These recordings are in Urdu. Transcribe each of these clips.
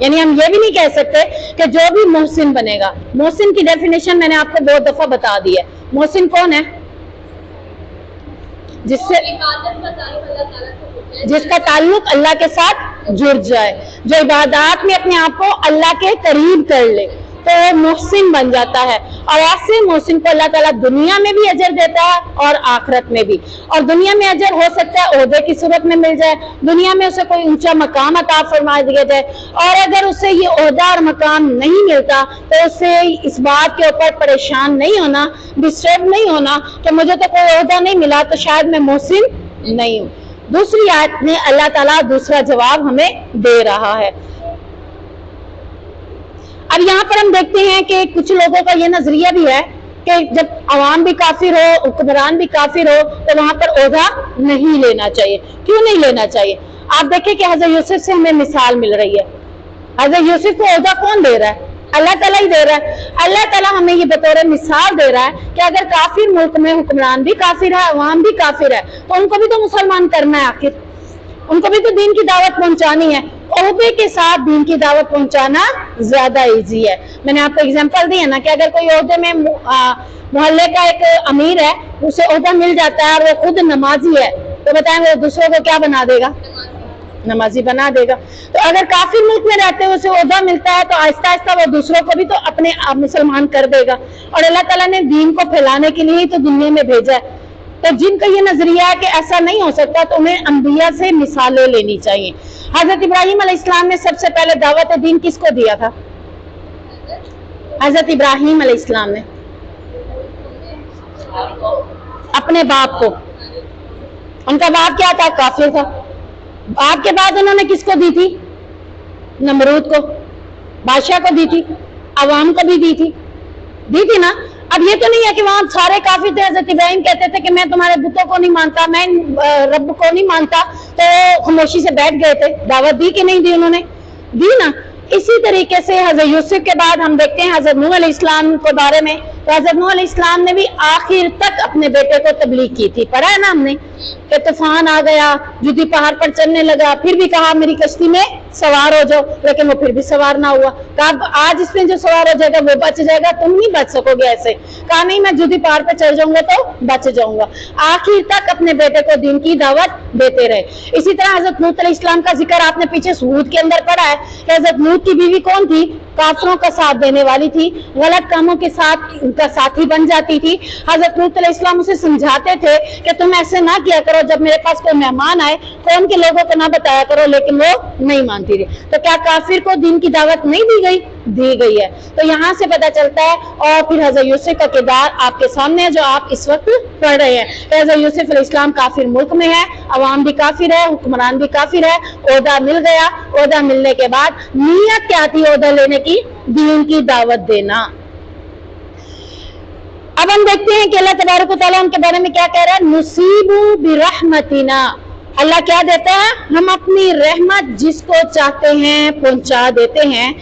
یعنی ہم یہ بھی نہیں کہہ سکتے کہ جو بھی محسن بنے گا. محسن کی ڈیفینیشن میں نے آپ کو بہت دفعہ بتا دی ہے. محسن کون ہے؟ جس کا تعلق اللہ کے ساتھ جڑ جائے, جو عبادات میں اپنے آپ کو اللہ کے قریب کر لے, تو وہ محسن بن جاتا ہے. اور ایسے محسن کو اللہ تعالیٰ دنیا میں بھی اجر دیتا ہے اور آخرت میں بھی. اور دنیا میں اجر ہو سکتا ہے عہدے کی صورت میں مل جائے, دنیا میں اسے کوئی اونچا مقام عطا فرما دیا جائے, اور اگر اسے یہ عہدہ اور مقام نہیں ملتا تو اسے اس بات کے اوپر پریشان نہیں ہونا, ڈسٹرب نہیں ہونا کہ مجھے تو کوئی عہدہ نہیں ملا تو شاید میں محسن نہیں ہوں. دوسری آیت میں اللہ تعالیٰ دوسرا جواب ہمیں دے رہا ہے. اب یہاں پر ہم دیکھتے ہیں کہ کچھ لوگوں کا یہ نظریہ بھی ہے کہ جب عوام بھی کافر ہو, حکمران بھی کافر ہو, تو وہاں پر عہدہ نہیں لینا چاہیے. کیوں نہیں لینا چاہیے؟ آپ دیکھیں کہ حضرت یوسف سے ہمیں مثال مل رہی ہے. حضرت یوسف کو عہدہ کون دے رہا ہے؟ اللہ تعالیٰ ہی دے رہا ہے. اللہ تعالیٰ ہمیں یہ بطور مثال دے رہا ہے کہ اگر کافر ملک میں حکمران بھی کافر ہے, عوام بھی کافر ہے, تو ان کو بھی تو مسلمان کرنا ہے. آخر ان کو بھی تو دین کی دعوت پہنچانی ہے. عہدے کے ساتھ دین کی دعوت پہنچانا زیادہ ایزی ہے. میں نے آپ کو اگزامپل دی ہے نا کہ اگر کوئی عہدے میں محلے کا ایک امیر ہے, اسے عہدہ مل جاتا ہے اور وہ خود نمازی ہے, تو بتائیں وہ دوسروں کو کیا بنا دے گا؟ نمازی بنا دے گا. تو اگر کافر ملک میں رہتے ہوئے اسے عہدہ ملتا ہے تو آہستہ آہستہ وہ دوسروں کو بھی تو اپنے آپ مسلمان کر دے گا. اور اللہ تعالیٰ نے دین کو پھیلانے کے لیے تو دنیا میں بھیجا ہے. تو جن کا یہ نظریہ ہے کہ ایسا نہیں ہو سکتا تو انہیں انبیاء سے مثالیں لینی چاہیے. حضرت ابراہیم علیہ السلام نے سب سے پہلے دعوت دین کس کو دیا تھا؟ حضرت ابراہیم علیہ السلام نے اپنے باپ کو. ان کا باپ کیا تھا؟ کافر تھا. باپ کے بعد انہوں نے کس کو دی تھی؟ نمرود کو, بادشاہ کو دی تھی, عوام کو بھی دی تھی نا. اب یہ تو نہیں ہے کہ وہاں سارے کافر تھے. حضرت ابراہیم کہتے تھے کہ میں تمہارے بتوں کو نہیں مانتا, میں رب کو نہیں مانتا, تو خاموشی سے بیٹھ گئے تھے. دعوت دی کہ نہیں دی؟ انہوں نے دی نا. اسی طریقے سے حضرت یوسف کے بعد ہم دیکھتے ہیں حضرت نوح علیہ السلام کے بارے میں, تو حضرت نوح علیہ السلام نے بھی آخر تک اپنے بیٹے کو تبلیغ کی تھی. پڑھا ہے نا ہم نے کہ طوفان آ گیا, جدی پہاڑ پر چلنے لگا, پھر بھی کہا میری کشتی میں سوار ہو جاؤ, لیکن وہ پھر بھی سوار نہ ہوا. کہا آج اس میں جو سوار ہو جائے گا وہ بچ جائے گا, تم نہیں بچ سکو گے ایسے. کہا نہیں, میں جدی پہاڑ پہ چڑھ جاؤں گا تو بچ جاؤں گا. آخر تک اپنے بیٹے کو دین کی دعوت دیتے رہے. اسی طرح حضرت لوط علیہ السلام کا ذکر آپ نے پیچھے ہود کے اندر پڑھا ہے کہ حضرت لوط کی بیوی کون تھی؟ کافروں کا ساتھ دینے والی تھی, غلط کاموں کے ساتھ ان کا ساتھی بن جاتی تھی. حضرت لوط علیہ السلام اسے سمجھاتے تھے کہ تم ایسے نہ کیا کرو, جب میرے پاس کوئی مہمان آئے قوم کے لوگوں کو نہ بتایا کرو, لیکن وہ نہیں مانتی تھی. تو کیا کافر کو دین کی دعوت نہیں دی گئی؟ دی گئی ہے. تو یہاں سے پتہ چلتا ہے. اور پھر حضرت یوسف کا کردار آپ کے سامنے ہے جو آپ اس وقت پڑھ رہے ہیں. حضرت یوسف علیہ السلام کافر ملک میں ہے, عوام بھی کافر ہے, حکمران بھی کافر ہے, عہدہ مل گیا. عہدہ ملنے کے بعد نیت کیا تھی عہدہ لینے کی؟ دین کی دعوت دینا. اب ہم دیکھتے ہیں کہ اللہ تبارک و تعالیٰ ان کے بارے میں کیا کہہ رہا ہے. نصیب برحمتنا, اللہ کیا دیتا ہے؟ ہم اپنی رحمت جس کو چاہتے ہیں پہنچا دیتے ہیں.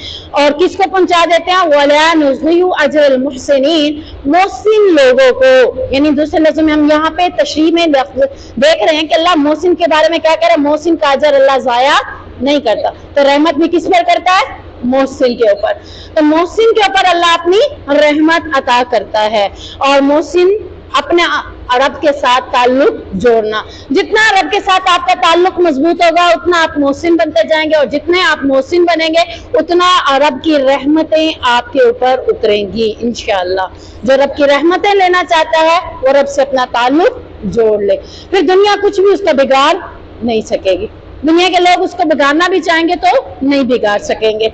اور کس کو پہنچا دیتے ہیں؟ وَلَا نُضِيعُ أَجْرَ الْمُحْسِنِينَ, محسن لوگوں کو. یعنی دوسرے لفظوں میں ہم یہاں پہ تشریح میں دیکھ رہے ہیں کہ اللہ محسن کے بارے میں کیا کہہ رہا ہے. محسن کا اجر اللہ ضائع نہیں کرتا. تو رحمت بھی کس پر کرتا ہے؟ محسن کے اوپر. تو محسن کے اوپر اللہ اپنی رحمت عطا کرتا ہے. اور محسن اپنے رب کے ساتھ تعلق جوڑنا, جتنا رب کے ساتھ آپ کا تعلق مضبوط ہوگا اتنا آپ محسن بنتے جائیں گے, اور جتنے آپ محسن بنیں گے اتنا رب کی رحمتیں آپ کے اوپر اتریں گی انشاءاللہ. جو رب کی رحمتیں لینا چاہتا ہے وہ رب سے اپنا تعلق جوڑ لے, پھر دنیا کچھ بھی اس کا بگاڑ نہیں سکے گی. دنیا کے لوگ اس کو بگاڑنا بھی چاہیں گے تو نہیں بگاڑ سکیں گے.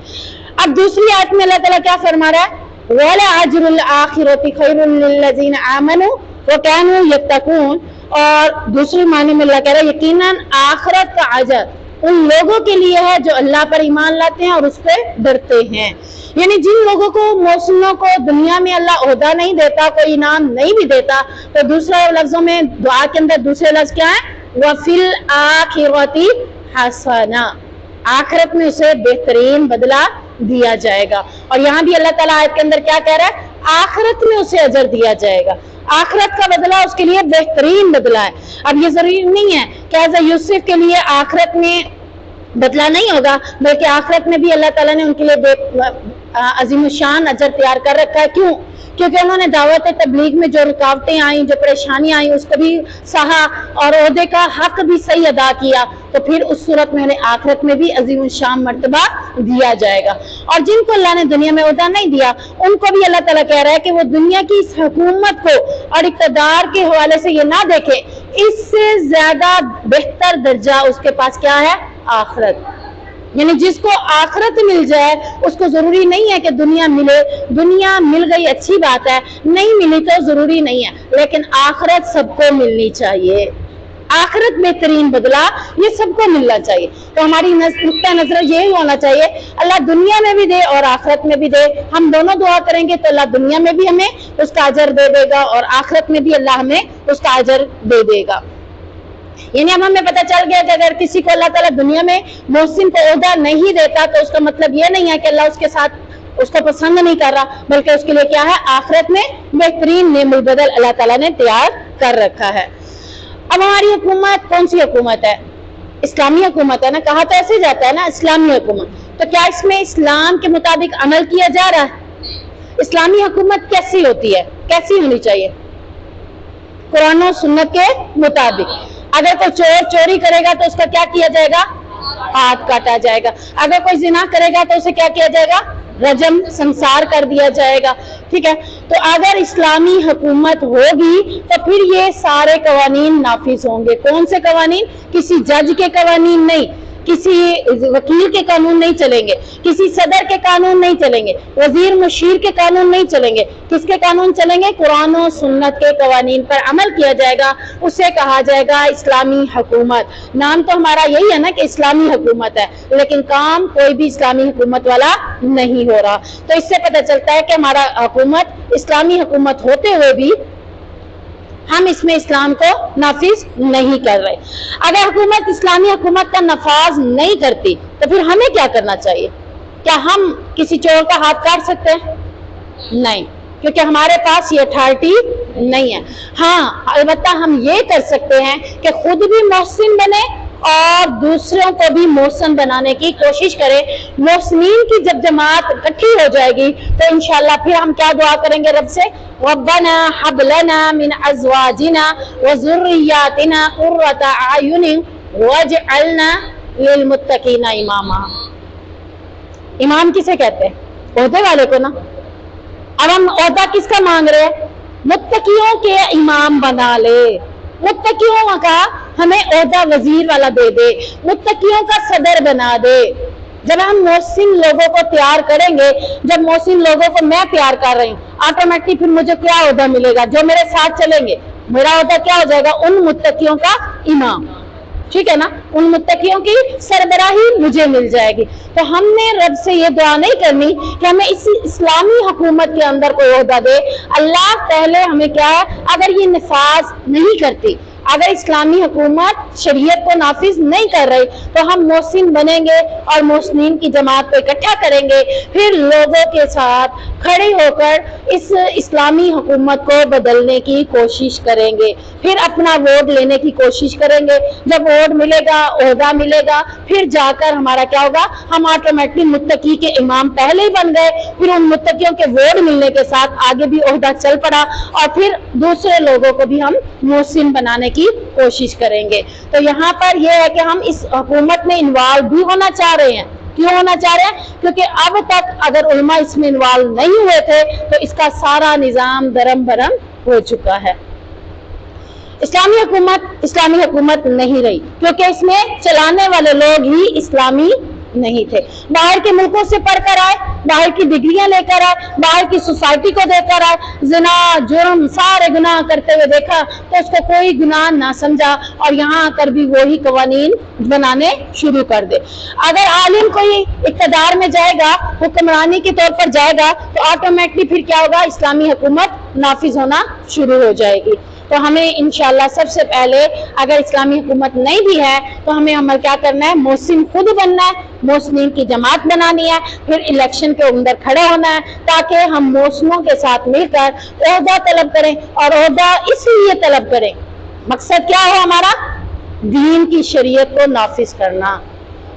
اب دوسری آیت میں اللہ تعالیٰ کیا فرما رہا ہے؟ وَلَأَجْرُ الْآخِرَةِ خَيْرٌ لِلَّذِينَ آمَنُوا وَكَانُوا يَتَّقُونَ, اور دوسری معنی میں اللہ کہہ رہا ہے یقیناً آخرت کا اجر ان لوگوں کے لیے ہے جو اللہ پر ایمان لاتے ہیں اور اس پہ ڈرتے ہیں. یعنی جن لوگوں کو محسنوں کو دنیا میں اللہ عہدہ نہیں دیتا, کوئی انعام نہیں بھی دیتا, تو دوسرے لفظوں میں دعا کے اندر دوسرے لفظ کیا ہے؟ وَفِي الْآخِرَةِ حَسَنَةٌ, آخرت میں اسے بہترین بدلہ دیا جائے گا. اور یہاں بھی اللہ تعالیٰ آیت کے اندر کیا کہہ رہا ہے؟ آخرت میں اسے اجر دیا جائے گا. آخرت کا بدلہ اس کے لیے بہترین بدلہ ہے. اب یہ ضروری نہیں ہے کہ حضرت یوسف کے لیے آخرت میں بدلہ نہیں ہوگا، بلکہ آخرت میں بھی اللہ تعالیٰ نے ان کے لیے عظیم الشان اجر تیار کر رکھا ہے۔ کیوں؟ کیونکہ انہوں نے دعوت تبلیغ میں جو رکاوٹیں آئیں، جو پریشانیاں آئیں، اس کو بھی سہا اور عہدے کا حق بھی صحیح ادا کیا، تو پھر اس صورت میں انہیں آخرت میں بھی عظیم الشان مرتبہ دیا جائے گا۔ اور جن کو اللہ نے دنیا میں عہدہ نہیں دیا، ان کو بھی اللہ تعالیٰ کہہ رہا ہے کہ وہ دنیا کی اس حکومت کو اور اقتدار کے حوالے سے یہ نہ دیکھے، اس سے زیادہ بہتر درجہ اس کے پاس کیا ہے؟ آخرت۔ یعنی جس کو آخرت مل جائے اس کو ضروری نہیں ہے کہ دنیا ملے، دنیا مل گئی اچھی بات ہے، نہیں ملی تو ضروری نہیں ہے، لیکن آخرت سب کو ملنی چاہیے، آخرت بہترین بدلہ یہ سب کو ملنا چاہیے۔ تو ہماری نقطہ نظر یہی ہونا چاہیے، اللہ دنیا میں بھی دے اور آخرت میں بھی دے، ہم دونوں دعا کریں گے تو اللہ دنیا میں بھی ہمیں اس کا اجر دے دے گا اور آخرت میں بھی اللہ ہمیں اس کا اجر دے دے گا۔ یعنی اب ہمیں پتہ چل گیا کہ اگر کسی کو اللہ تعالیٰ دنیا میں محسن کو عہدہ نہیں دیتا تو اس کا مطلب یہ نہیں ہے کہ اللہ اس کے ساتھ اس کو پسند نہیں کر رہا، بلکہ اس کے لیے کیا ہے؟ آخرت میں بہترین نعم البدل اللہ تعالیٰ نے تیار کر رکھا ہے۔ اب ہماری حکومت کون سی حکومت ہے؟ اسلامی حکومت ہے نا، کہا تو ایسے جاتا ہے نا اسلامی حکومت، تو کیا اس میں اسلام کے مطابق عمل کیا جا رہا ہے؟ اسلامی حکومت کیسی ہوتی ہے، کیسی ہونی چاہیے؟ قرآن و سنت کے مطابق۔ اگر کوئی چور چوری کرے گا تو اس کا کیا کیا جائے گا؟ ہاتھ کاٹا جائے گا۔ اگر کوئی زنا کرے گا تو اسے کیا کیا جائے گا؟ رجم، سنسار کر دیا جائے گا۔ ٹھیک ہے، تو اگر اسلامی حکومت ہوگی تو پھر یہ سارے قوانین نافذ ہوں گے۔ کون سے قوانین؟ کسی جج کے قوانین نہیں، کسی وکیل کے قانون نہیں چلیں گے، کسی صدر کے قانون نہیں چلیں گے، وزیر مشیر کے قانون نہیں چلیں گے۔ کس کے قانون چلیں گے؟ قرآن و سنت کے قوانین پر عمل کیا جائے گا، اسے کہا جائے گا اسلامی حکومت۔ نام تو ہمارا یہی ہے نا کہ اسلامی حکومت ہے، لیکن کام کوئی بھی اسلامی حکومت والا نہیں ہو رہا۔ تو اس سے پتہ چلتا ہے کہ ہمارا حکومت اسلامی حکومت ہوتے ہوئے بھی ہم اس میں اسلام کو نافذ نہیں کر رہے۔ اگر حکومت اسلامی حکومت کا نفاذ نہیں کرتی تو پھر ہمیں کیا کرنا چاہیے؟ کیا ہم کسی چور کا ہاتھ کاٹ سکتے ہیں؟ نہیں، کیونکہ ہمارے پاس یہ اتھارٹی نہیں ہے۔ ہاں، البتہ ہم یہ کر سکتے ہیں کہ خود بھی محسن بنے اور دوسروں کو بھی محسن بنانے کی کوشش کرے۔ محسنین کی جب جماعت اکٹھی ہو جائے گی تو انشاءاللہ پھر ہم کیا دعا کریں گے رب سے؟ ربنا حب لنا من ازواجنا وذریاتنا قرۃ اعین واجعلنا للمتقین اماما۔ امام کسے کہتے ہیں؟ عہدے والے کو نا۔ اب ہم عہدہ کس کا مانگ رہے ہیں؟ متقیوں کے امام بنا لے، متقیوں کا ہمیں عہدہ وزیر والا دے دے، متقیوں کا صدر بنا دے۔ جب ہم محسن لوگوں کو تیار کریں گے، جب محسن لوگوں کو میں تیار کر رہی ہوں، آٹومیٹکلی پھر مجھے کیا عہدہ ملے گا؟ جو میرے ساتھ چلیں گے، میرا عہدہ کیا ہو جائے گا؟ ان متقیوں کا امام۔ ٹھیک ہے نا، ان متقیوں کی سربراہی مجھے مل جائے گی۔ تو ہم نے رب سے یہ دعا نہیں کرنی کہ ہمیں اس اسلامی حکومت کے اندر کوئی عہدہ دے۔ اللہ پہلے ہمیں کیا ہے، اگر یہ نفاذ نہیں کرتی، اگر اسلامی حکومت شریعت کو نافذ نہیں کر رہی تو ہم محسن بنیں گے اور محسنین کی جماعت کو اکٹھا کریں گے، پھر لوگوں کے ساتھ کھڑے ہو کر اس اسلامی حکومت کو بدلنے کی کوشش کریں گے، پھر اپنا ووٹ لینے کی کوشش کریں گے۔ جب ووٹ ملے گا، عہدہ ملے گا، پھر جا کر ہمارا کیا ہوگا؟ ہم آٹومیٹکلی متقی کے امام پہلے ہی بن گئے، پھر ان متقیوں کے ووٹ ملنے کے ساتھ آگے بھی عہدہ چل پڑا اور پھر دوسرے لوگوں کو بھی ہم محسن بنانے کی کوشش کریں گے۔ تو یہاں پر یہ ہے کہ ہم اس حکومت میں انوالو بھی ہونا چاہ رہے ہیں۔ کیوں ہونا چاہ رہے ہیں؟ کیونکہ اب تک اگر علماء اس میں انوالو نہیں ہوئے تھے تو اس کا سارا نظام درم برم ہو چکا ہے۔ اسلامی حکومت نہیں رہی کیونکہ اس میں چلانے والے لوگ ہی اسلامی نہیں تھے۔ باہر کے ملکوں سے پڑھ کر آئے، باہر کی ڈگریاں لے کر آئے، باہر کی سوسائٹی کو دیکھ کر آئے، زنا، جرم، سارے گناہ کرتے ہوئے دیکھا تو اس کو کوئی گناہ نہ سمجھا اور یہاں آ کر بھی وہی قوانین بنانے شروع کر دے۔ اگر عالم کوئی اقتدار میں جائے گا، حکمرانی کے طور پر جائے گا تو آٹومیٹکلی پھر کیا ہوگا؟ اسلامی حکومت نافذ ہونا شروع ہو جائے گی۔ تو ہمیں انشاءاللہ سب سے پہلے اگر اسلامی حکومت نہیں بھی ہے تو ہمیں عمل کیا کرنا ہے؟ محسن خود بننا ہے، محسنین کی جماعت بنانی ہے، پھر الیکشن کے اندر کھڑا ہونا ہے تاکہ ہم محسنوں کے ساتھ مل کر عہدہ طلب کریں۔ اور عہدہ اس لیے طلب کریں، مقصد کیا ہے ہمارا؟ دین کی شریعت کو نافذ کرنا۔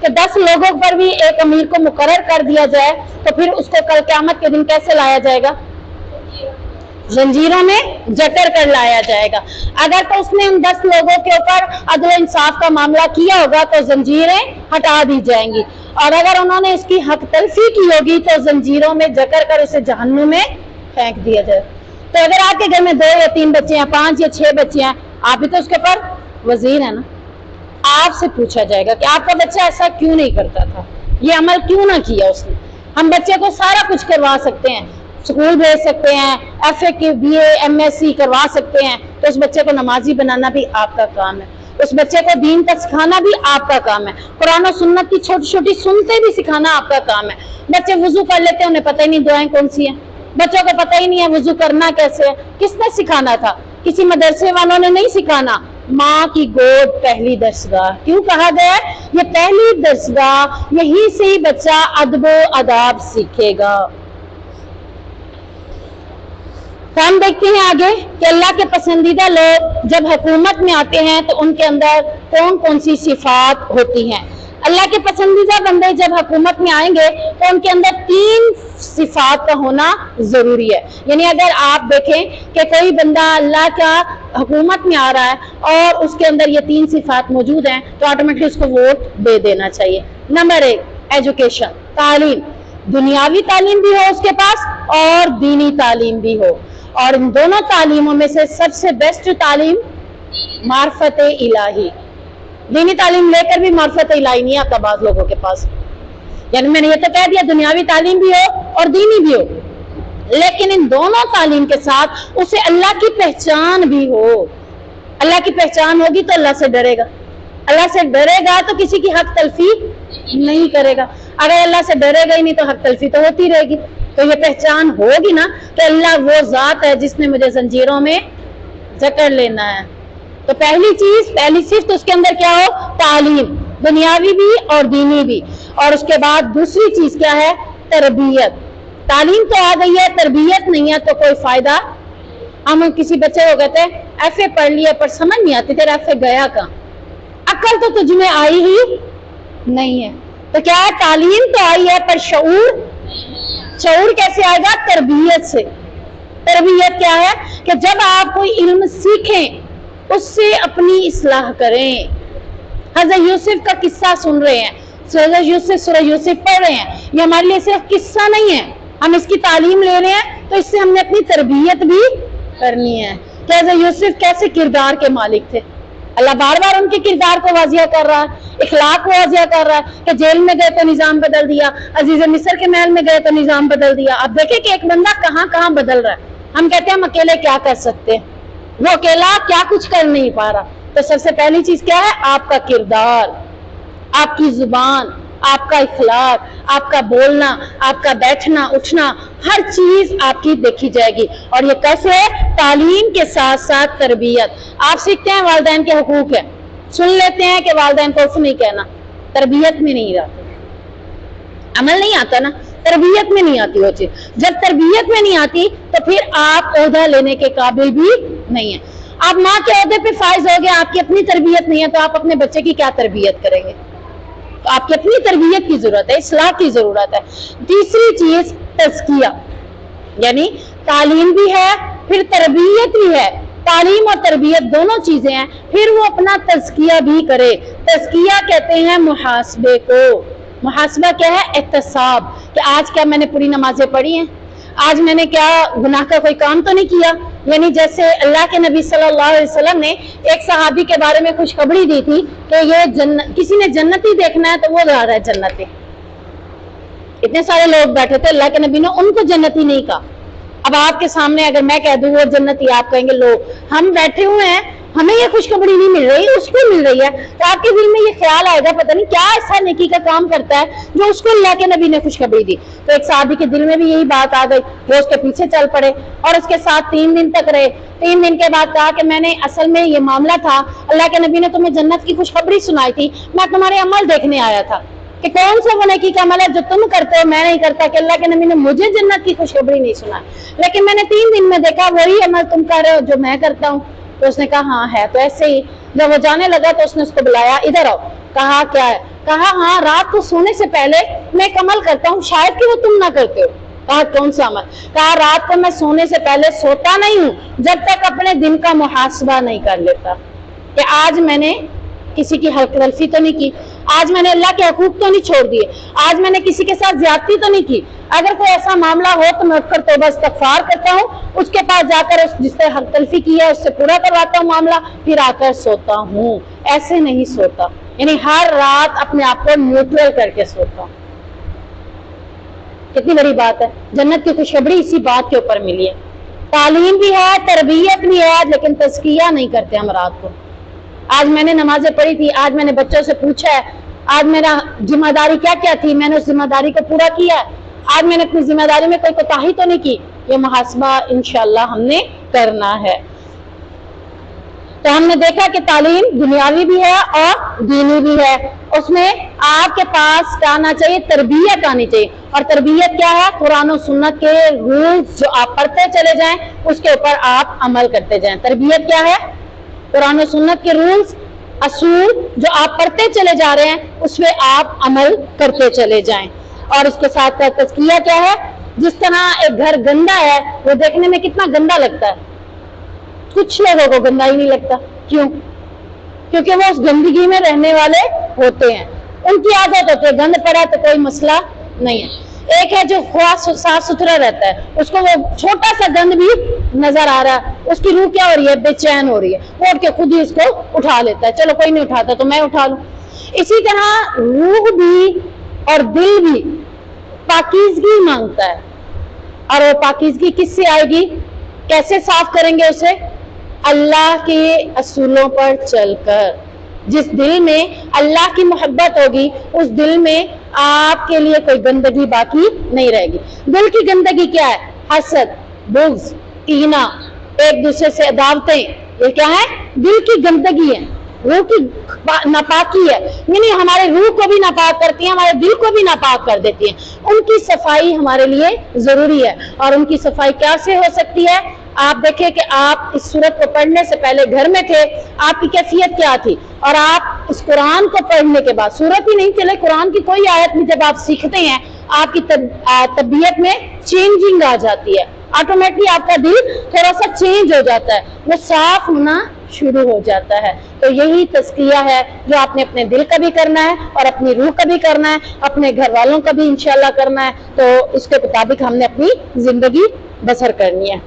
کہ 10 لوگوں پر بھی ایک امیر کو مقرر کر دیا جائے تو پھر اس کو کل قیامت کے دن کیسے لایا جائے گا؟ زنجیروں میں جکڑ کر لایا جائے گا۔ اگر تو اس نے ان 10 لوگوں کے اوپر عدل و انصاف کا معاملہ کیا ہوگا تو زنجیریں ہٹا دی جائیں گی، اور اگر انہوں نے اس کی حق تلفی کی ہوگی تو زنجیروں میں جکڑ کر اسے جہنم میں پھینک دیا جائے۔ تو اگر آپ کے گھر میں 2 یا 3 بچے ہیں، 5 یا 6 بچے ہیں، آپ بھی تو اس کے اوپر وزیر ہیں نا، آپ سے پوچھا جائے گا کہ آپ کا بچہ ایسا کیوں نہیں کرتا تھا، یہ عمل کیوں نہ کیا اس نے۔ ہم بچے کو سارا کچھ کروا سکتے ہیں، اسکول بھیج سکتے ہیں، ایف اے کی B A M S C کروا سکتے ہیں، تو اس بچے کو نمازی بنانا بھی آپ کا کام ہے، اس بچے کو دین کا سکھانا بھی آپ کا کام ہے، قرآن و سنت کی چھوٹی چھوٹی سنتے بھی سکھانا آپ کا کام ہے۔ بچے وضو کر لیتے ہیں، انہیں پتہ ہی نہیں دعائیں کون سی ہیں، بچوں کو پتہ ہی نہیں ہے وضو کرنا کیسے ہے، کس نے سکھانا تھا؟ کسی مدرسے والوں نے نہیں سکھانا، ماں کی گود پہلی درسگاہ، کیوں کہا گیا ہے یہ پہلی درسگاہ، یہیں سے ہی بچہ ادب و آداب سیکھے گا۔ تو ہم دیکھتے ہیں آگے کہ اللہ کے پسندیدہ لوگ جب حکومت میں آتے ہیں تو ان کے اندر کون کون سی صفات ہوتی ہیں۔ اللہ کے پسندیدہ بندے جب حکومت میں آئیں گے تو ان کے اندر 3 صفات کا ہونا ضروری ہے۔ یعنی اگر آپ دیکھیں کہ کوئی بندہ اللہ کا حکومت میں آ رہا ہے اور اس کے اندر یہ 3 صفات موجود ہیں تو آٹومیٹکلی اس کو ووٹ دے دینا چاہیے۔ نمبر 1 ایجوکیشن، تعلیم، دنیاوی تعلیم بھی ہو اس کے پاس اور دینی تعلیم بھی ہو، اور ان دونوں تعلیموں میں سے سب سے بیسٹ تعلیم معرفت الہی۔ دینی تعلیم لے کر بھی معرفت الہی نہیں آتا بعض لوگوں کے پاس، یعنی میں نے یہ تو کہہ دیا دنیاوی تعلیم بھی ہو اور دینی بھی ہو، لیکن ان دونوں تعلیم کے ساتھ اسے اللہ کی پہچان بھی ہو۔ اللہ کی پہچان ہوگی تو اللہ سے ڈرے گا، اللہ سے ڈرے گا تو کسی کی حق تلفی نہیں کرے گا، اگر اللہ سے ڈرے گا ہی نہیں تو حق تلفی تو ہوتی رہے گی۔ تو یہ پہچان ہوگی نا کہ اللہ وہ ذات ہے جس نے مجھے زنجیروں میں جکڑ لینا ہے۔ تو پہلی چیز، پہلی صفت اس کے اندر کیا ہو؟ تعلیم، دنیاوی بھی اور دینی بھی، اور اس کے بعد دوسری چیز کیا ہے؟ تربیت۔ تعلیم تو آ گئی ہے، تربیت نہیں ہے تو کوئی فائدہ۔ ہم کسی بچے کو کہتے ہیں ایف اے پڑھ لیا پر سمجھ نہیں آتی، تیرا ایف اے گیا کہاں؟ عقل تو تجھ میں آئی ہی نہیں ہے۔ تو کیا ہے؟ تعلیم تو آئی ہے پر شعور کیسے آئے گا؟ تربیت سے۔ تربیت کیا ہے؟ کہ جب آپ کوئی علم سیکھیں اس سے اپنی اصلاح کریں۔ حضرت یوسف کا قصہ سن رہے ہیں، حضرت یوسف سورہ یوسف پڑھ رہے ہیں، یہ ہمارے لیے صرف قصہ نہیں ہے، ہم اس کی تعلیم لے رہے ہیں تو اس سے ہم نے اپنی تربیت بھی کرنی ہے کہ حضرت یوسف کیسے کردار کے مالک تھے۔ اللہ بار بار ان کے کردار کو واضح کر رہا ہے، اخلاق کو واضح کر رہا ہے کہ جیل میں گئے تو نظام بدل دیا، عزیز مصر کے محل میں گئے تو نظام بدل دیا۔ اب دیکھیں کہ ایک بندہ کہاں کہاں بدل رہا ہے۔ ہم کہتے ہیں ہم اکیلے کیا کر سکتے ہیں، وہ اکیلا کیا کچھ کر نہیں پا رہا۔ تو سب سے پہلی چیز کیا ہے؟ آپ کا کردار، آپ کی زبان، آپ کا اخلاق، آپ کا بولنا، آپ کا بیٹھنا اٹھنا، ہر چیز آپ کی دیکھی جائے گی۔ اور یہ کیسے ہے؟ تعلیم کے ساتھ ساتھ تربیت۔ آپ سیکھتے ہیں والدین کے حقوق ہے، سن لیتے ہیں کہ والدین کو اف نہیں کہنا، تربیت میں نہیں آتا، عمل نہیں آتا نا، تربیت میں نہیں آتی وہ چیز۔ جب تربیت میں نہیں آتی تو پھر آپ عہدہ لینے کے قابل بھی نہیں ہیں۔ آپ ماں کے عہدے پہ فائز ہو گئے، آپ کی اپنی تربیت نہیں ہے تو آپ اپنے بچے کی کیا تربیت کریں گے؟ تو آپ کی اپنی تربیت کی ضرورت ہے، اصلاح کی ضرورت ہے۔ تیسری چیز تزکیہ، یعنی تعلیم بھی ہے پھر تربیت بھی ہے، تعلیم اور تربیت دونوں چیزیں ہیں، پھر وہ اپنا تزکیہ بھی کرے۔ تزکیہ کہتے ہیں محاسبے کو۔ محاسبہ کیا ہے؟ احتساب، کہ آج کیا میں نے پوری نمازیں پڑھی ہیں، آج میں نے کیا گناہ کا کوئی کام تو نہیں کیا۔ یعنی جیسے اللہ کے نبی صلی اللہ علیہ وسلم نے ایک صحابی کے بارے میں خوشخبری دی تھی کہ یہ کسی نے جنتی دیکھنا ہے تو وہ جا رہا ہے جنتی۔ اتنے سارے لوگ بیٹھے تھے، اللہ کے نبی نے ان کو جنتی نہیں کہا۔ اب آپ کے سامنے اگر میں کہہ دوں وہ جنتی، آپ کہیں گے لوگ ہم بیٹھے ہوئے ہیں، ہمیں یہ خوشخبری نہیں مل رہی، اس کو مل رہی ہے، تو آپ کے دل میں یہ خیال آئے گا پتہ نہیں کیا ایسا نیکی کا کام کرتا ہے جو اس کو اللہ کے نبی نے خوشخبری دی۔ تو ایک صحابی کے دل میں بھی یہی بات آ گئی، وہ اس کے پیچھے چل پڑے اور اس کے ساتھ 3 دن تک رہے۔ 3 دن کے بعد کہا کہ میں نے اصل میں یہ معاملہ تھا، اللہ کے نبی نے تمہیں جنت کی خوشخبری سنائی تھی، میں تمہارے عمل دیکھنے آیا تھا کہ کون سا وہ نیکی کا عمل ہے جو تم کرتے ہو میں نہیں کرتا، کہ اللہ کے نبی نے مجھے جنت کی خوشخبری نہیں سنائی، لیکن میں نے 3 دن میں دیکھا وہی عمل تم کر رہے ہو جو میں کرتا ہوں۔ تو اس نے کہا ہاں ہے۔ تو ایسے ہی جب وہ جانے لگا تو اس نے اس کو بلایا، ادھر آؤ، کہا کیا ہے؟ کہا ہاں رات کو سونے سے پہلے میں ایک عمل کرتا ہوں، شاید کہ وہ تم نہ کرتے ہو۔ کہا کون سا عمل؟ کہا رات کو میں سونے سے پہلے سوتا نہیں ہوں جب تک اپنے دن کا محاسبہ نہیں کر لیتا کہ آج میں نے کسی کی حق تلفی تو نہیں کی، آج میں نے اللہ کے حقوق تو نہیں چھوڑ دیے، آج میں نے کسی کے ساتھ زیادتی تو نہیں کی۔ اگر کوئی ایسا معاملہ ہو تو میں اٹھ کر توبہ استغفار کرتا ہوں، اس کے پاس جا کر جس سے حق تلفی کی ہے اس سے پورا کرواتا ہوں معاملہ، پھر آ کر سوتا ہوں۔ ایسے نہیں سوتا، یعنی ہر رات اپنے آپ کو نیوٹرل کر کے سوتا ہوں۔ کتنی بڑی بات ہے، جنت کی خوشخبری اسی بات کے اوپر ملی ہے۔ تعلیم بھی ہے، تربیت بھی ہے، لیکن تزکیہ نہیں کرتے ہم رات کو۔ آج میں نے نمازیں پڑھی تھی، آج میں نے بچوں سے پوچھا ہے، آج میرا ذمہ داری کیا کیا تھی، میں نے اس ذمہ داری کو پورا کیا ہے، آج میں نے اپنی ذمہ داری میں کوئی کوتاہی تو نہیں کی۔ یہ محاسبہ انشاءاللہ ہم نے کرنا ہے۔ تو ہم نے دیکھا کہ تعلیم دنیاوی بھی ہے اور دینی بھی ہے، اس میں آپ کے پاس کیا آنا چاہیے؟ تربیت آنی چاہیے۔ اور تربیت کیا ہے؟ قرآن و سنت کے رولز جو آپ پڑھتے چلے جائیں اس کے اوپر آپ عمل کرتے جائیں۔ تربیت کیا ہے؟ قرآن و سنت کے رولز، اصول جو آپ پڑھتے چلے جا رہے ہیں اس پہ آپ عمل کرتے چلے جائیں۔ اور اس کے ساتھ تزکیہ کیا ہے؟ جس طرح ایک گھر گندا ہے وہ دیکھنے میں کتنا گندا لگتا ہے، کچھ لوگوں کو گندا ہی نہیں لگتا، کیوں؟ کیونکہ وہ اس گندگی میں رہنے والے ہوتے ہیں، ان کی عادت ہوتی ہے، گند پڑا تو کوئی مسئلہ نہیں ہے۔ ایک ہے جو صاف ستھرا رہتا ہے، اس کو وہ چھوٹا سا گند بھی نظر آ رہا ہے، اس کی روح کیا ہو رہی ہے؟ بے چین ہو رہی ہے، وہ اٹھ کے خود ہی اس کو اٹھا لیتا ہے، چلو کوئی نہیں اٹھاتا تو میں اٹھا لوں۔ اسی طرح روح بھی اور دل بھی پاکیزگی مانگتا ہے، اور وہ پاکیزگی کس سے آئے گی؟ کیسے صاف کریں گے اسے؟ اللہ کے اصولوں پر چل کر۔ جس دل میں اللہ کی محبت ہوگی اس دل میں آپ کے لیے کوئی گندگی باقی نہیں رہے گی۔ دل کی گندگی کیا ہے؟ حسد، بغض، کینہ، ایک دوسرے سے عداوتیں، یہ کیا ہے؟ دل کی گندگی ہے، روح کی ناپاکی ہے، یعنی ہمارے روح کو بھی ناپاک کرتی ہیں، ہمارے دل کو بھی ناپاک کر دیتی ہیں۔ ان کی صفائی ہمارے لیے ضروری ہے، اور ان کی صفائی کیا سے ہو سکتی ہے؟ آپ دیکھیں کہ آپ اس سورت کو پڑھنے سے پہلے گھر میں تھے، آپ کی کیفیت کیا تھی، اور آپ اس قرآن کو پڑھنے کے بعد، سورت ہی نہیں چلے قرآن کی کوئی آیت میں جب آپ سیکھتے ہیں آپ کی طبیعت میں چینجنگ آ جاتی ہے، آٹومیٹلی آپ کا دل تھوڑا سا چینج ہو جاتا ہے، وہ صاف ہونا شروع ہو جاتا ہے۔ تو یہی تزکیہ ہے جو آپ نے اپنے دل کا بھی کرنا ہے اور اپنی روح کا بھی کرنا ہے، اپنے گھر والوں کا بھی انشاءاللہ کرنا ہے، تو اس کے مطابق ہم نے اپنی زندگی بسر کرنی ہے۔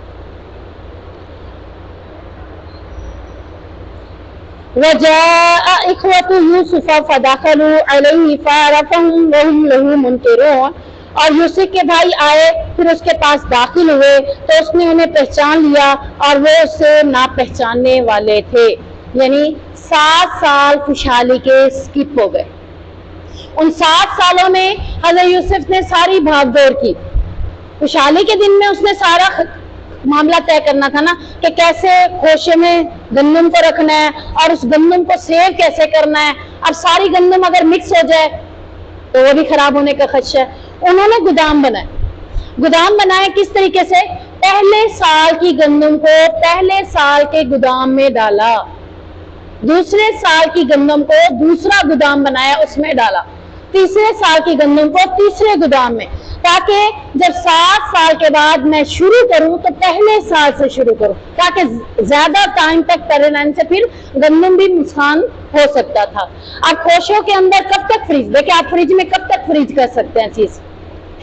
وَجَاءَ إِخْوَةُ يُوسُفَ فَدَخَلُوا عَلَيْهِ فَعَرَفَهُمْ وَهُمْ لَهُ مُنْكِرُونَ، اور یوسف کے بھائی آئے پھر اس کے پاس داخل ہوئے تو اس نے انہیں پہچان لیا اور وہ اسے نہ پہچاننے والے تھے، یعنی 7 سال خوشحالی کے سکپ ہو گئے۔ ان 7 سالوں میں حضرت یوسف نے ساری بھاگ دوڑ کی، خوشحالی کے دن میں اس نے سارا معاملہ طے کرنا تھا نا کہ کیسے خوشے میں گندم کو رکھنا ہے اور اس گندم کو سیو کیسے کرنا ہے۔ اب ساری گندم اگر مکس ہو جائے تو وہ بھی خراب ہونے کا خدشہ ہے۔ انہوں نے گودام بنائے کس طریقے سے؟ پہلے سال کی گندم کو پہلے سال کے گودام میں ڈالا، دوسرے سال کی گندم کو دوسرا گودام بنایا اس میں ڈالا، تیسرے سال کی گندم کو تیسرے گودام میں، تاکہ جب 7 سال کے بعد میں شروع کروں تو پہلے سال سے شروع کروں، تاکہ زیادہ ٹائم تک پڑے رہنے سے پھر گندم بھی نقصان ہو سکتا تھا۔ اب خوشوں کے اندر کب تک فریج، دیکھیں آپ فریج میں کب تک فریج کر سکتے ہیں چیز،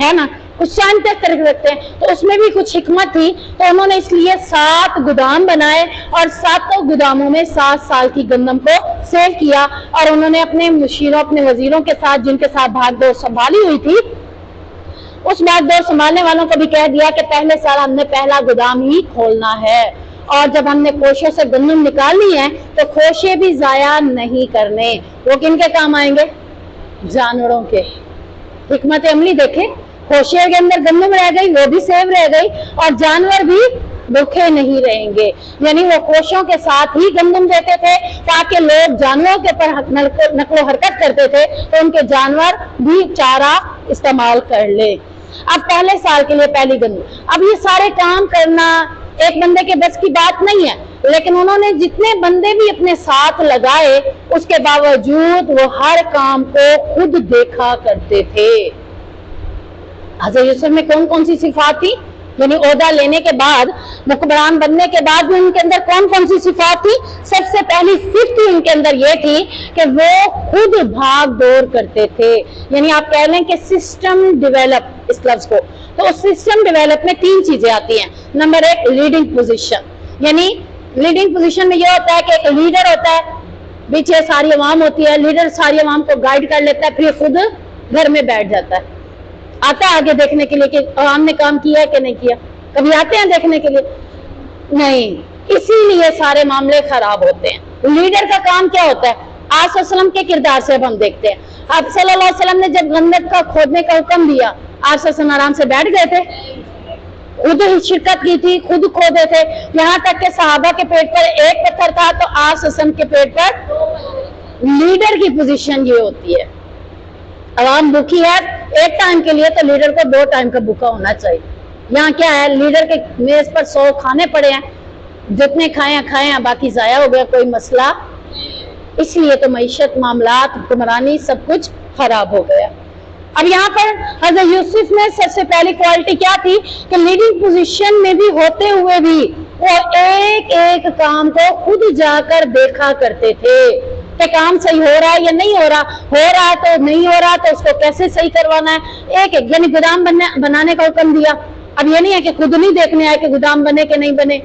ہے نا، کچھ ٹائم تک کر سکتے ہیں، تو اس میں بھی کچھ حکمت تھی، تو انہوں نے اس لیے 7 گودام بنائے اور 7 گوداموں میں 7 سال کی گندم کو سیو کیا، اور انہوں نے اپنے مشیروں اپنے وزیروں کے ساتھ جن کے ساتھ بھاگ دوڑ سنبھالی ہوئی تھی اس بھاگ دوڑ سنبھالنے والوں کو بھی کہہ دیا کہ پہلے سال ہم نے پہلا گودام ہی کھولنا ہے، اور جب ہم نے کوشوں سے گندم نکالنی ہے تو کوشے بھی ضائع نہیں کرنے۔ وہ کن کے کام آئیں گے؟ جانوروں کے۔ حکمت عملی دیکھیں، کوشے کے اندر گندم رہ گئی وہ بھی سیو رہ گئی، اور جانور بھی بھوکے نہیں رہیں گے، یعنی وہ کوشوں کے ساتھ ہی گندم دیتے تھے تاکہ لوگ جانوروں کے اوپر نقل و حرکت کرتے تھے تو ان کے جانور بھی چارہ استعمال کر لے۔ اب پہلے سال کے لیے پہلی گندم، اب یہ سارے کام کرنا ایک بندے کے بس کی بات نہیں ہے، لیکن انہوں نے جتنے بندے بھی اپنے ساتھ لگائے اس کے باوجود وہ ہر کام کو خود دیکھا کرتے تھے۔ حضرت یوسف میں کون کون سی صفات تھی؟ یعنی عہدہ لینے کے بعد، حکمران بننے کے بعد بھی ان کے اندر کون کون سی صفات تھی؟ سب سے پہلی صفت ان کے اندر یہ تھی کہ وہ خود بھاگ دوڑ کرتے تھے۔ یعنی آپ کہہ لیں کہ سسٹم ڈیولپ، اس لفظ کو، تو اس سسٹم ڈیولپ میں 3 چیزیں آتی ہیں۔ نمبر 1 لیڈنگ پوزیشن، یعنی لیڈنگ پوزیشن میں یہ ہوتا ہے کہ ایک لیڈر ہوتا ہے، پیچھے ساری عوام ہوتی ہے، لیڈر ساری عوام کو گائیڈ کر لیتا ہے، پھر خود گھر میں بیٹھ جاتا ہے، آتا ہے آگے دیکھنے کے لیے کہ عوام نے کام کیا ہے کہ نہیں کیا؟ کبھی آتے ہیں دیکھنے کے لیے؟ نہیں، اسی لیے سارے معاملے خراب ہوتے ہیں۔ لیڈر کا کام کیا ہوتا ہے؟ آپ صلی اللہ علیہ وسلم کے کردار سے ہم دیکھتے ہیں، آپ صلی اللہ علیہ وسلم نے جب گندک کا کھودنے کا حکم دیا، آپ صلی اللہ علیہ وسلم آرام سے بیٹھ گئے تھے؟ خود شرکت کی تھی، خود کھودے تھے، یہاں تک کہ صحابہ کے پیٹ پر ایک پتھر تھا تو آپ صلی اللہ علیہ وسلم کے پیٹ پر۔ لیڈر کی پوزیشن یہ ہوتی ہے، عوام بھوکی ہے ایک ٹائم کے لیے تو لیڈر کو 2 ٹائم کا بھوکا ہونا چاہیے۔ یہاں کیا ہے، لیڈر کے میز پر 100 کھانے پڑے ہیں، جتنے کھائے ہیں باقی ضائع ہو گیا، کوئی مسئلہ۔ اس لیے تو معیشت، معاملات، حکمرانی سب کچھ خراب ہو گیا۔ اب یہاں پر حضرت یوسف میں سب سے پہلی کوالٹی کیا تھی کہ لیڈنگ پوزیشن میں بھی ہوتے ہوئے بھی وہ ایک ایک کام کو خود جا کر دیکھا کرتے تھے کہ کام صحیح ہو رہا ہے یا نہیں ہو رہا ہے تو نہیں ہو رہا تو اس کو کیسے صحیح کروانا ہے۔ ایک ایک، یعنی گودام بنانے کا حکم دیا، اب یہ نہیں ہے کہ خود نہیں دیکھنے آئے کہ گودام بنے کہ نہیں بنے،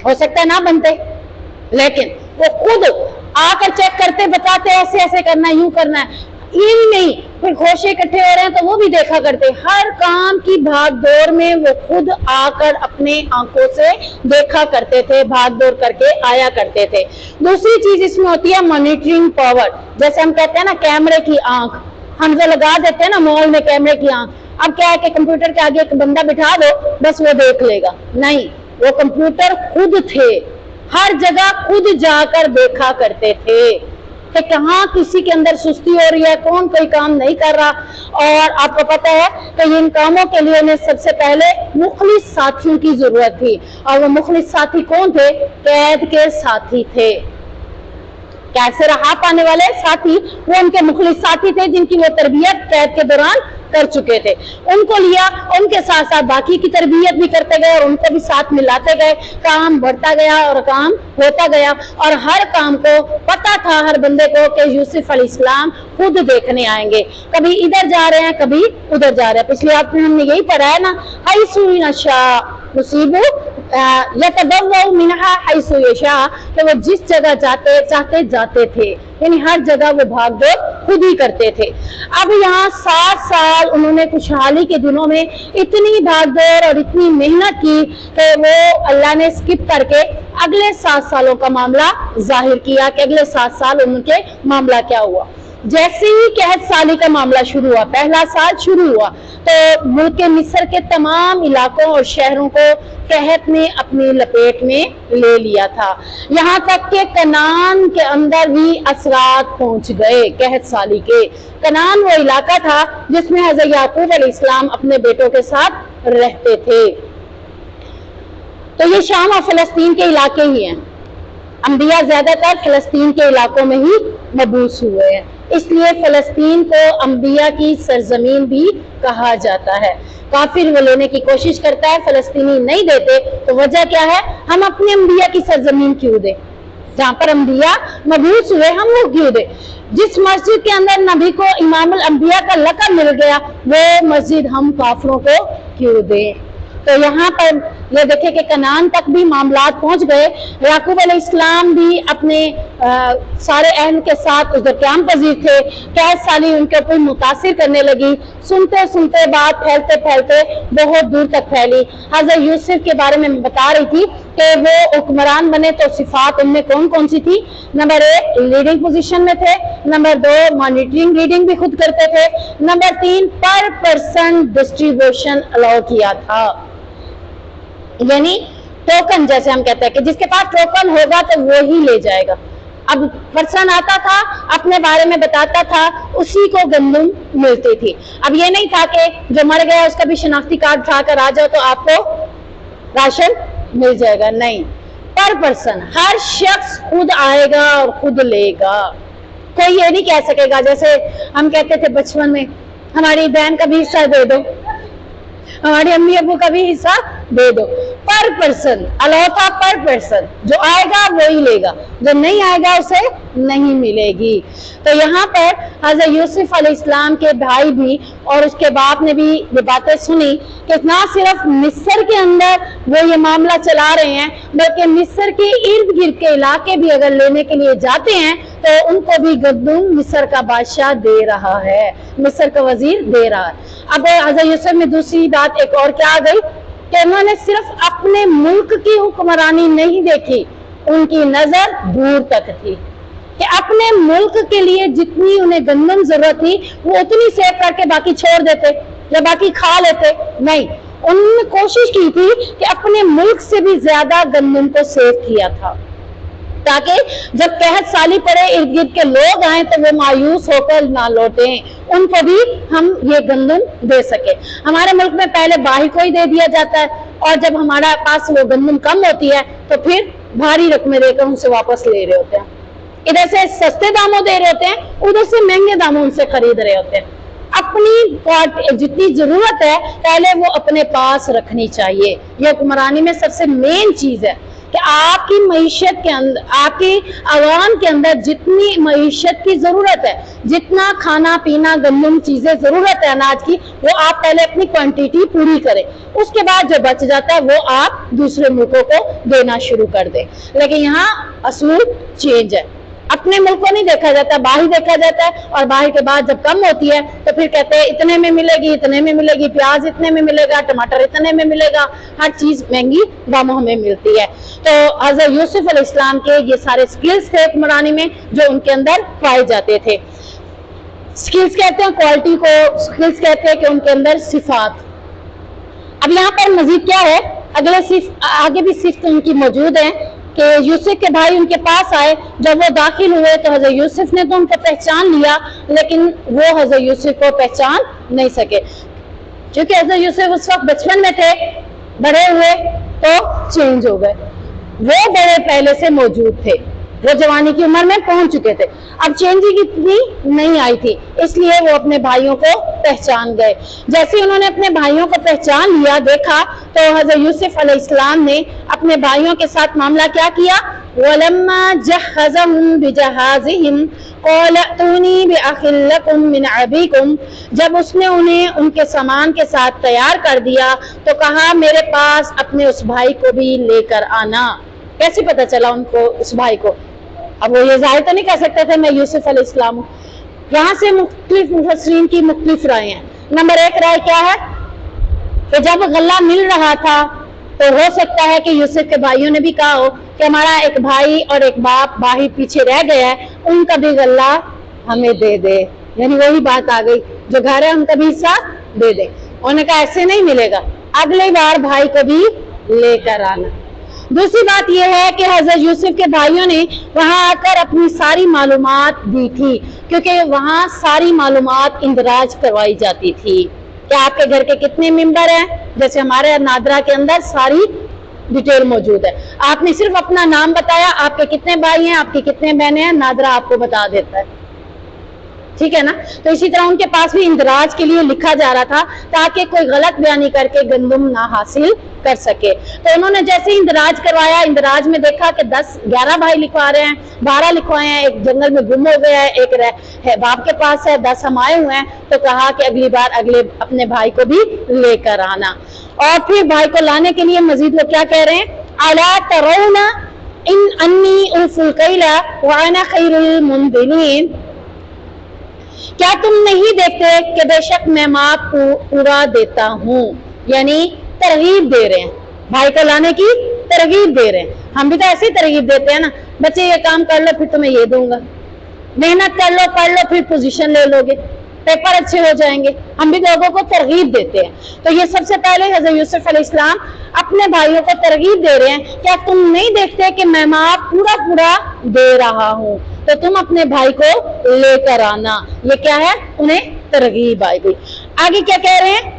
ہو سکتا ہے نہ بنتے، لیکن وہ خود آ کر چیک کرتے، بتاتے ایسے ایسے کرنا ہے، یوں کرنا ہے۔ یہ بھی نہیں، پھر گوشے اکٹھے ہو رہے ہیں تو وہ بھی دیکھا کرتے، ہر کام کی بھاگ دوڑ میں وہ خود آ کر اپنے آنکھوں سے دیکھا کرتے تھے، بھاگ دوڑ کر کے آیا کرتے تھے۔ دوسری چیز اس میں ہوتی ہے مانیٹرنگ پاور، جیسے ہم کہتے ہیں نا کیمرے کی آنکھ، ہم جو لگا دیتے ہیں نا مال میں کیمرے کی آنکھ، اب کیا ہے کہ کمپیوٹر کے آگے ایک بندہ بٹھا دو بس وہ دیکھ لے گا، نہیں، وہ کمپیوٹر خود تھے، ہر جگہ خود جا کر دیکھا کرتے تھے کہ کہاں کسی کے اندر سستی ہو رہی ہے، کون کوئی کام نہیں کر رہا۔ اور آپ کو پتا ہے کہ ان کاموں کے لیے انہیں سب سے پہلے مخلص ساتھیوں کی ضرورت تھی، اور وہ مخلص ساتھی کون تھے؟ قید کے ساتھی تھے، قید سے رہا پانے والے ساتھی، وہ ان کے مخلص ساتھی تھے جن کی وہ تربیت قید کے دوران کر چکے تھے۔ ان کو لیا، ان کے ساتھ ساتھ باقی کی تربیت بھی کرتے گئے اور ان کو بھی ساتھ ملاتے گئے، کام بڑھتا گیا اور کام ہوتا گیا، اور ہر کام کو پتا تھا ہر بندے کو کہ یوسف علیہ السلام خود دیکھنے آئیں گے، کبھی ادھر جا رہے ہیں کبھی ادھر جا رہے ہیں۔ پچھلے ہفتے ہم نے یہی پڑھا ہے نا، حیث یشاء نصیب یتبوأ منہا حیث یشاء، کہ وہ جس جگہ چاہتے جاتے تھے، یعنی ہر جگہ وہ بھاگ دوڑ خود ہی کرتے تھے۔ اب یہاں 7 سال انہوں نے خوشحالی کے دنوں میں اتنی بھاگ دوڑ اور اتنی محنت کی کہ وہ اللہ نے سکپ کر کے اگلے 7 سالوں کا معاملہ ظاہر کیا کہ اگلے 7 سال ان کے معاملہ کیا ہوا۔ جیسے ہی قحط سالی کا معاملہ شروع ہوا، پہلا سال شروع ہوا، تو ملک مصر کے تمام علاقوں اور شہروں کو قحط نے اپنی لپیٹ میں لے لیا تھا، یہاں تک کہ کنعان کے اندر بھی اثرات پہنچ گئے قحط سالی کے۔ کنعان وہ علاقہ تھا جس میں حضرت یعقوب علیہ السلام اپنے بیٹوں کے ساتھ رہتے تھے۔ تو یہ شام اور فلسطین کے علاقے ہی ہیں، انبیاء زیادہ تر فلسطین کے علاقوں میں ہی مبعوث ہوئے ہیں، اس لیے فلسطین کو انبیاء کی سرزمین بھی کہا جاتا ہے۔ کافر وہ لینے کی کوشش کرتا ہے، فلسطینی نہیں دیتے، تو وجہ کیا ہے؟ ہم اپنے انبیاء کی سرزمین کیوں دیں؟ جہاں پر انبیاء مبعوث ہوئے ہم وہ کیوں دیں؟ جس مسجد کے اندر نبی کو امام الانبیاء کا لقب مل گیا، وہ مسجد ہم کافروں کو کیوں دیں؟ تو یہاں پر یہ دیکھیں کہ کنعان تک بھی معاملات پہنچ گئے، یعقوب علیہ السلام بھی اپنے سارے اہل کے ساتھ ادھر قیام پذیر تھے، قحط سالی ان کے اوپر متاثر کرنے لگی، سنتے سنتے بات پھیلتے پھیلتے بہت دور تک پھیلی۔ حضرت یوسف کے بارے میں بتا رہی تھی کہ وہ حکمران بنے تو صفات ان میں کون کون سی تھی؟ نمبر 1 لیڈنگ پوزیشن میں تھے، نمبر 2 مانیٹرنگ ریڈنگ بھی خود کرتے تھے، نمبر 3 پر پرسن ڈسٹریبیوشن الاؤ کیا تھا، یعنی ٹوکن جیسے ہم کہتے ہیں کہ جس کے پاس ٹوکن ہوگا تو وہی لے جائے گا۔ اب پرسن آتا تھا اپنے بارے میں بتاتا تھا، اسی کو گندم ملتی تھی۔ اب یہ نہیں تھا کہ جو مر گیا اس کا بھی شناختی کارڈ اٹھا کر آ جاؤ تو آپ کو راشن مل جائے گا، نہیں، پر پرسن، ہر شخص خود آئے گا اور خود لے گا. کوئی یہ نہیں کہہ سکے گا جیسے ہم کہتے تھے بچپن میں ہماری بہن کا بھی حصہ دے دو، ہمارے امی ابو کا بھی حصہ دے دو. پر پرسن، الاوتا پر پرسن، جو آئے گا وہی لے گا، جو نہیں آئے گا اسے نہیں ملے گی. تو یہاں پر حضرت یوسف علیہ السلام کے بھائی بھی اور اس کے باپ نے بھی یہ باتیں سنی کہ نہ صرف مصر کے اندر وہ یہ معاملہ چلا رہے ہیں بلکہ مصر کے ارد گرد کے علاقے بھی اگر لینے کے لیے جاتے ہیں تو ان کو بھی گندم مصر کا بادشاہ دے رہا ہے، مصر کا وزیر دے رہا ہے. اب حضرت یوسف میں دوسری بات ایک اور کیا آ گئی کہ انہوں نے صرف اپنے ملک کی حکمرانی نہیں دیکھی، ان کی نظر دور تک تھی کہ اپنے ملک کے لیے جتنی انہیں گندم ضرورت تھی وہ اتنی سیو کر کے باقی چھوڑ دیتے یا باقی کھا لیتے. نہیں، انہوں نے کوشش کی تھی کہ اپنے ملک سے بھی زیادہ گندم کو سیو کیا تھا تاکہ جب قحط سالی پڑے ارد گرد کے لوگ آئیں تو وہ مایوس ہو کر نہ لوٹیں، ان کو بھی ہم یہ گندم دے سکے. ہمارے ملک میں پہلے باہی کو ہی دے دیا جاتا ہے اور جب ہمارے پاس وہ گندم کم ہوتی ہے تو پھر بھاری رقمیں دے کر ان سے واپس لے رہے ہوتے ہیں. ادھر سے سستے داموں دے رہے ہوتے ہیں، ادھر سے مہنگے داموں ان سے خرید رہے ہوتے ہیں. اپنی جتنی ضرورت ہے پہلے وہ اپنے پاس رکھنی چاہیے. یہ حکمرانی میں سب سے مین چیز ہے کہ آپ کی معیشت کے اندر، آپ کی عوام کے اندر جتنی معیشت کی ضرورت ہے، جتنا کھانا پینا گندم چیزیں ضرورت ہے اناج کی، وہ آپ پہلے اپنی کوانٹیٹی پوری کریں، اس کے بعد جو بچ جاتا ہے وہ آپ دوسرے ملکوں کو دینا شروع کر دیں. لیکن یہاں اصول چینج ہے، اپنے ملک کو نہیں دیکھا جاتا، باہر دیکھا جاتا ہے اور باہر کے بعد جب کم ہوتی ہے تو پھر کہتے ہیں اتنے میں ملے گی، اتنے میں ملے گی، پیاز اتنے میں ملے گا، ٹماٹر اتنے میں ملے گا، ہر چیز مہنگی داموں میں ملتی ہے. تو حضرت یوسف علیہ السلام کے یہ سارے سکلز تھے حکمرانی میں جو ان کے اندر پائے جاتے تھے. سکلز کہتے ہیں کوالٹی کو، سکلز کہتے ہیں کہ ان کے اندر صفات. اب یہاں پر مزید کیا ہے، آگے بھی صفت ان کی موجود ہیں کہ یوسف کے بھائی ان کے پاس آئے، جب وہ داخل ہوئے تو حضرت یوسف نے تو ان کو پہچان لیا لیکن وہ حضرت یوسف کو پہچان نہیں سکے کیونکہ حضرت یوسف اس وقت بچپن میں تھے، بڑے ہوئے تو چینج ہو گئے. وہ بڑے پہلے سے موجود تھے، وہ جوانی کی عمر میں پہنچ چکے تھے، اب چینجنگ اتنی نہیں آئی تھی، اس لیے وہ اپنے بھائیوں کو پہچان گئے. جیسے انہوں نے اپنے بھائیوں کو پہچان لیا، دیکھا تو حضرت یوسف علیہ السلام نے اپنے بھائیوں کے ساتھ معاملہ کیا کیا، وَلَمَّا جَهَّزَهُمْ بِجَهَازِهِمْ قَالَ ائْتُونِي بِأَخٍ لَكُمْ مِنْ أَبِيكُمْ. جب اس نے انہیں ان کے سامان کے ساتھ تیار کر دیا تو کہا میرے پاس اپنے اس بھائی کو بھی لے کر آنا. کیسے پتہ چلا ان کو اس بھائی کو؟ اب وہ یہ ظاہر تو نہیں کہہ سکتے تھے میں یوسف علیہ السلام ہوں. یہاں سے مختلف مفسرین کی مختلف رائے ہیں. نمبر 1 رائے کیا ہے کہ جب غلہ مل رہا تھا تو ہو سکتا ہے کہ یوسف کے بھائیوں نے بھی کہا ہو کہ ہمارا ایک بھائی اور ایک باپ باہر پیچھے رہ گیا ہے، ان کا بھی غلہ ہمیں دے دے. یعنی وہی بات آ گئی، جو گھر ہے ان کا بھی حصہ دے دے. انہوں نے کہا ایسے نہیں ملے گا، اگلی بار بھائی کو بھی لے کر آنا. دوسری بات یہ ہے کہ حضرت یوسف کے بھائیوں نے وہاں آ کر اپنی ساری معلومات دی تھی کیونکہ وہاں ساری معلومات اندراج کروائی جاتی تھی کہ آپ کے گھر کے کتنے ممبر ہیں. جیسے ہمارے نادرا کے اندر ساری ڈیٹیل موجود ہے، آپ نے صرف اپنا نام بتایا، آپ کے کتنے بھائی ہیں، آپ کی کتنے بہنیں ہیں، نادرا آپ کو بتا دیتا ہے. ٹھیک ہے نا؟ تو اسی طرح ان کے پاس بھی اندراج کے لیے لکھا جا رہا تھا تاکہ کوئی غلط بیانی کر کے گندم نہ حاصل کر سکے. تو انہوں نے جیسے اندراج کروایا، اندراج میں دیکھا کہ 11 بھائی لکھوا رہے ہیں، 12 لکھوائے ہیں، ایک جنگل میں گم ہو گیا ہے، ایک ہے باپ کے پاس ہے، 10 ہم آئے ہوئے ہیں. تو کہا کہ اگلی بار اپنے بھائی کو بھی لے کر آنا. اور پھر بھائی کو لانے کے لیے مزید وہ کیا کہہ رہے ہیں، الا ترون انی اوفی الکیل وانا خیر المنزلین. کیا تم نہیں دیکھتے کہ بے شک میں ماپ پورا دیتا ہوں. یعنی ترغیب دے رہے ہیں، بھائی کو لانے کی ترغیب دے رہے ہیں. ہم بھی تو ایسے ہی ترغیب دیتے ہیں نا، بچے یہ کام کر لو پھر تمہیں یہ دوں گا، محنت کر لو پڑھ لو پھر پوزیشن لے لو گے، پیپر اچھے ہو جائیں گے. ہم بھی لوگوں کو ترغیب دیتے ہیں. تو یہ سب سے پہلے حضرت یوسف علیہ السلام اپنے بھائیوں کو ترغیب دے رہے ہیں، کیا تم نہیں دیکھتے کہ میں ماپ پورا دے رہا ہوں تو تم اپنے بھائی کو لے کر آنا. یہ کیا ہے، انہیں ترغیب آئی گئی. آگے کیا کہہ رہے ہیں،